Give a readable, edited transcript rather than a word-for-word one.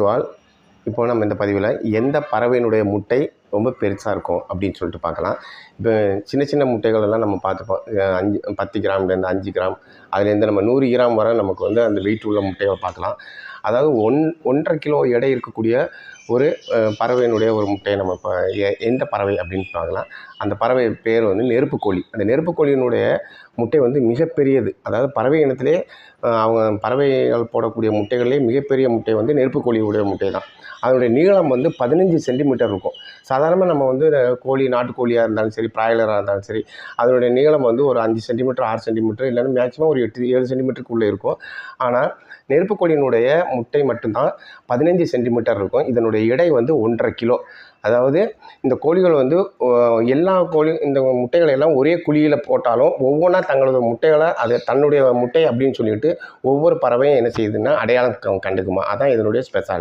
To all. இப்போ நம்ம இந்த பதிவில் எந்த பறவையினுடைய முட்டை ரொம்ப பெருசாக இருக்கும் அப்படின்னு சொல்லிட்டு பார்க்கலாம். இப்போ சின்ன சின்ன முட்டைகள் எல்லாம் நம்ம பார்த்துப்போம். 10 கிராம்லேருந்து 5 கிராம், அதுலேருந்து நம்ம 100 கிராம் வரை நமக்கு வந்து அந்த வெயிட் உள்ள முட்டைகளை பார்க்கலாம். அதாவது 1.5 கிலோ எடை இருக்கக்கூடிய ஒரு பறவையினுடைய ஒரு முட்டையை நம்ம இப்போ எந்த பறவை அப்படின்னு பார்க்கலாம். அந்த பறவை பேர் வந்து நெருப்புக்கோழி. அந்த நெருப்புக்கோழியினுடைய முட்டை வந்து மிகப்பெரியது. அதாவது பறவை இனத்திலே அவங்க பறவைகள் போடக்கூடிய முட்டைகளிலே மிகப்பெரிய முட்டை வந்து நெருப்புக்கோழியுடைய முட்டை தான். அதனுடைய நீளம் வந்து 15 சென்டிமீட்டர் இருக்கும். சாதாரணமாக நம்ம வந்து கோழி, நாட்டுக்கோழியாக இருந்தாலும் சரி, பிராய்லராக இருந்தாலும் சரி, அதனுடைய நீளம் வந்து ஒரு 5 சென்டிமீட்டர், 6 சென்டிமீட்டர், இல்லைன்னா மேக்ஸிமம் ஒரு 8, 7 சென்டிமீட்டருக்குள்ளே இருக்கும். ஆனால் நெருப்புக்கோழியினுடைய முட்டை மட்டும்தான் 15 சென்டிமீட்டர் இருக்கும். இதனுடைய எடை வந்து 1.5 கிலோ. அதாவது இந்த கோழிகள் வந்து எல்லா இந்த முட்டைகளை எல்லாம் ஒரே குழியில் போட்டாலும் ஒவ்வொன்றா தங்களது முட்டைகளை அது தன்னுடைய முட்டை அப்படின்னு சொல்லிட்டு ஒவ்வொரு பறவையும் என்ன செய்யுதுன்னா அடையாளம் கண்டுக்குமா. அதான் இதனுடைய ஸ்பெஷாலிட்டி.